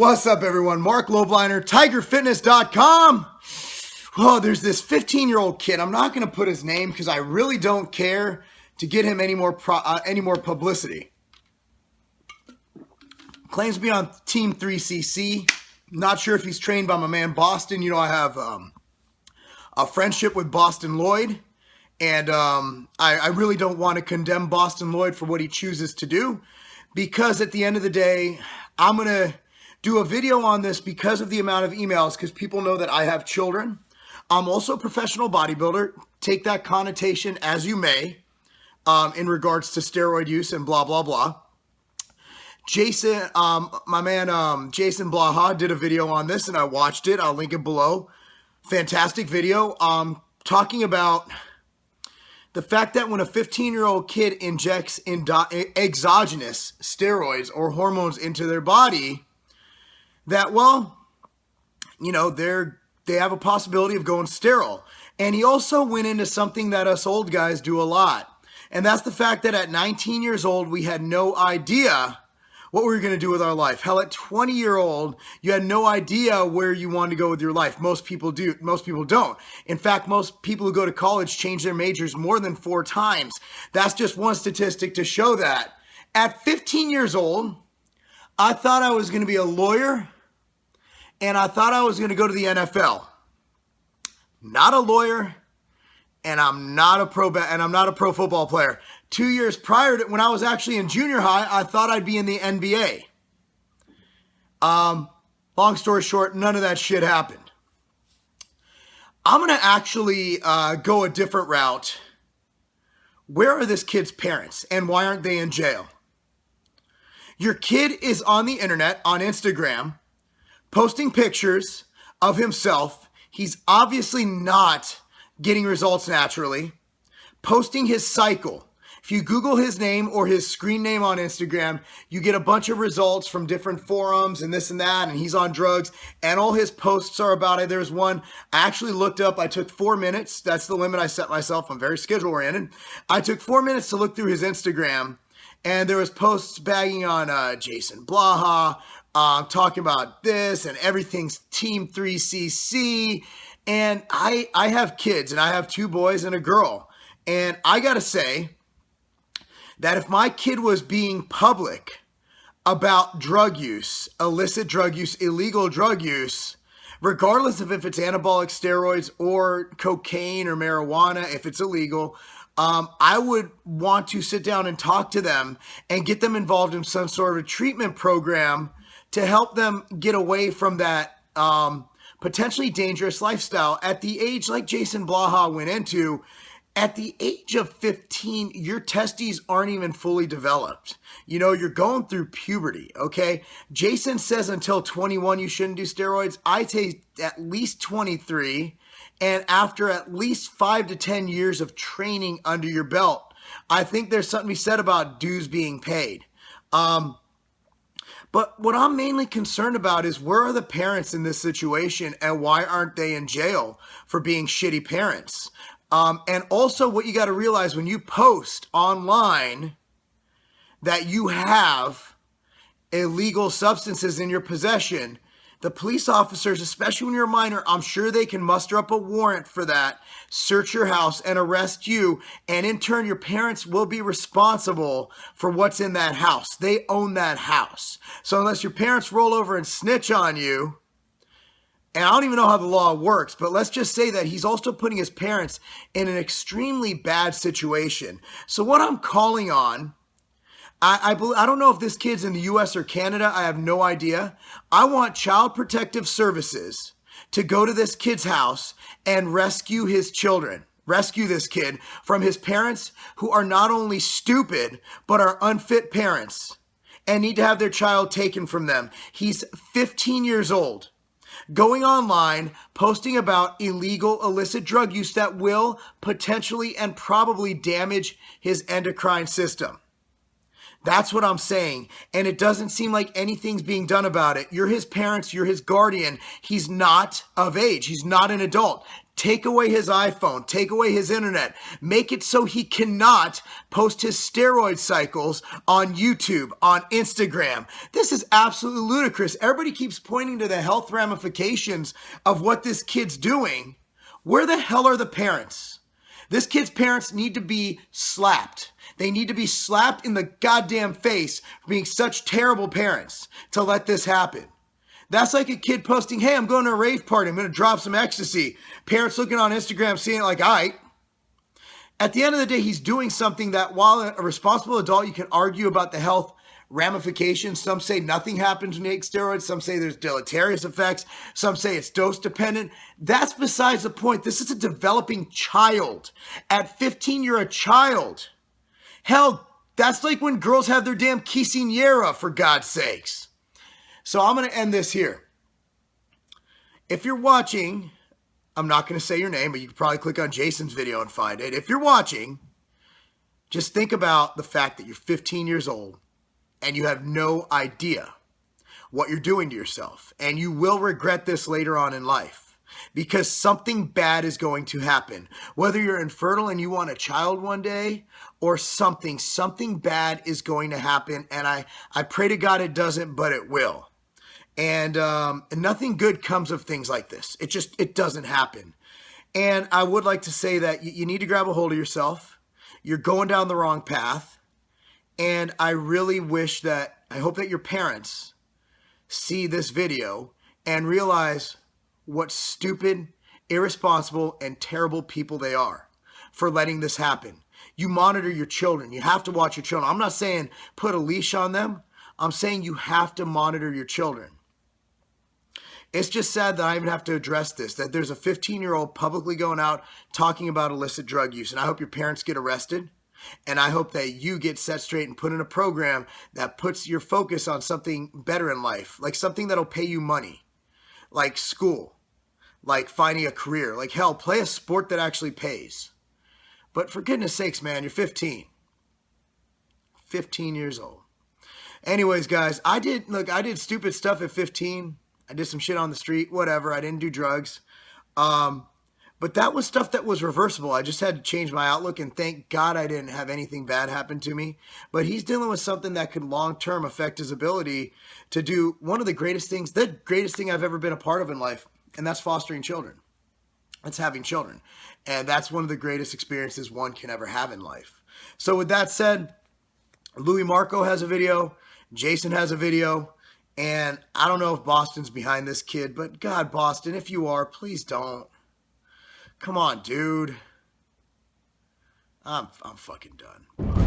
What's up, everyone? Marc Lobliner, TigerFitness.com. Oh, there's this 15-year-old kid. I'm not going to put his name because I really don't care to get him any more publicity. Claims to be on Team 3CC. Not sure if he's trained by my man Bostin. You know, I have a friendship with Bostin Lloyd. And I really don't want to condemn Bostin Lloyd for what he chooses to do. Because at the end of the day, I'm going to do a video on this because of the amount of emails, because people know that I have children. I'm also a professional bodybuilder. Take that connotation as you may in regards to steroid use and blah, blah, blah. Jason, my man Jason Blaha did a video on this and I watched it. I'll link it below. Fantastic video talking about the fact that when a 15-year-old kid injects exogenous steroids or hormones into their body, that, well, you know, they have a possibility of going sterile. And he also went into something that us old guys do a lot. And that's the fact that at 19 years old, we had no idea what we were going to do with our life. Hell, at 20-year-old, you had no idea where you wanted to go with your life. Most people do. Most people don't. In fact, most people who go to college change their majors more than 4 times. That's just one statistic to show that. At 15 years old, I thought I was going to be a lawyer, and I thought I was going to go to the NFL. Not a lawyer, and I'm not a pro football player. 2 years prior to when I was actually in junior high, I thought I'd be in the NBA. Long story short, none of that shit happened. I'm going to actually go a different route. Where are this kid's parents, and why aren't they in jail? Your kid is on the internet, on Instagram, posting pictures of himself. He's obviously not getting results naturally. Posting his cycle. If you Google his name or his screen name on Instagram, you get a bunch of results from different forums and this and that, and he's on drugs, and all his posts are about it. There's one I actually looked up. I took 4 minutes. That's the limit I set myself. I'm very schedule-oriented. I took 4 minutes to look through his Instagram, and there was posts bagging on Jason Blaha, talking about this, and everything's Team 3CC. And I have kids, and I have 2 boys and a girl. And I got to say that if my kid was being public about drug use, illicit drug use, illegal drug use, regardless of if it's anabolic steroids or cocaine or marijuana, if it's illegal, I would want to sit down and talk to them and get them involved in some sort of a treatment program to help them get away from that potentially dangerous lifestyle. At the age like Jason Blaha went into, at the age of 15, your testes aren't even fully developed. You know, you're going through puberty, okay? Jason says until 21 you shouldn't do steroids. I take at least 23, and after at least 5 to 10 years of training under your belt, I think there's something to be said about dues being paid. But what I'm mainly concerned about is where are the parents in this situation, and why aren't they in jail for being shitty parents? And also what you got to realize when you post online that you have illegal substances in your possession, the police officers, especially when you're a minor, I'm sure they can muster up a warrant for that, search your house and arrest you. And in turn, your parents will be responsible for what's in that house. They own that house. So unless your parents roll over and snitch on you, and I don't even know how the law works, but let's just say that he's also putting his parents in an extremely bad situation. So what I'm calling on, I don't know if this kid's in the U.S. or Canada. I have no idea. I want Child Protective Services to go to this kid's house and rescue his children. Rescue this kid from his parents who are not only stupid, but are unfit parents and need to have their child taken from them. He's 15 years old. Going online, posting about illegal, illicit drug use that will potentially and probably damage his endocrine system. That's what I'm saying. And it doesn't seem like anything's being done about it. You're his parents. You're his guardian. He's not of age. He's not an adult. Take away his iPhone. Take away his internet. Make it so he cannot post his steroid cycles on YouTube, on Instagram. This is absolutely ludicrous. Everybody keeps pointing to the health ramifications of what this kid's doing. Where the hell are the parents? This kid's parents need to be slapped. They need to be slapped in the goddamn face for being such terrible parents to let this happen. That's like a kid posting, hey, I'm going to a rave party. I'm going to drop some ecstasy. Parents looking on Instagram, seeing it like, all right. At the end of the day, he's doing something that while a responsible adult, you can argue about the health ramifications. Some say nothing happens when you take steroids. Some say there's deleterious effects. Some say it's dose dependent. That's besides the point. This is a developing child. At 15, you're a child. Hell, that's like when girls have their damn quinceañera, for God's sakes. So I'm going to end this here. If you're watching, I'm not going to say your name, but you can probably click on Jason's video and find it. If you're watching, just think about the fact that you're 15 years old and you have no idea what you're doing to yourself. And you will regret this later on in life because something bad is going to happen. Whether you're infertile and you want a child one day or something bad is going to happen. And I pray to God it doesn't, but it will. And nothing good comes of things like this. It doesn't happen. And I would like to say that you need to grab a hold of yourself. You're going down the wrong path. And I really I hope that your parents see this video and realize what stupid, irresponsible, and terrible people they are for letting this happen. You monitor your children. You have to watch your children. I'm not saying put a leash on them. I'm saying you have to monitor your children. It's just sad that I even have to address this, that there's a 15-year-old publicly going out talking about illicit drug use. And I hope your parents get arrested. And I hope that you get set straight and put in a program that puts your focus on something better in life, like something that'll pay you money, like school, like finding a career, like hell, play a sport that actually pays. But for goodness sakes, man, you're 15. 15 years old. Anyways, guys, I did stupid stuff at 15. I did some shit on the street, whatever. I didn't do drugs. But that was stuff that was reversible. I just had to change my outlook, and thank God I didn't have anything bad happen to me. But he's dealing with something that could long-term affect his ability to do one of the greatest things I've ever been a part of in life, and that's fostering children. That's having children. And that's one of the greatest experiences one can ever have in life. So with that said, Louis Marco has a video. Jason has a video. And I don't know if Boston's behind this kid, but God, Boston, if you are, please don't. Come on, dude. I'm fucking done.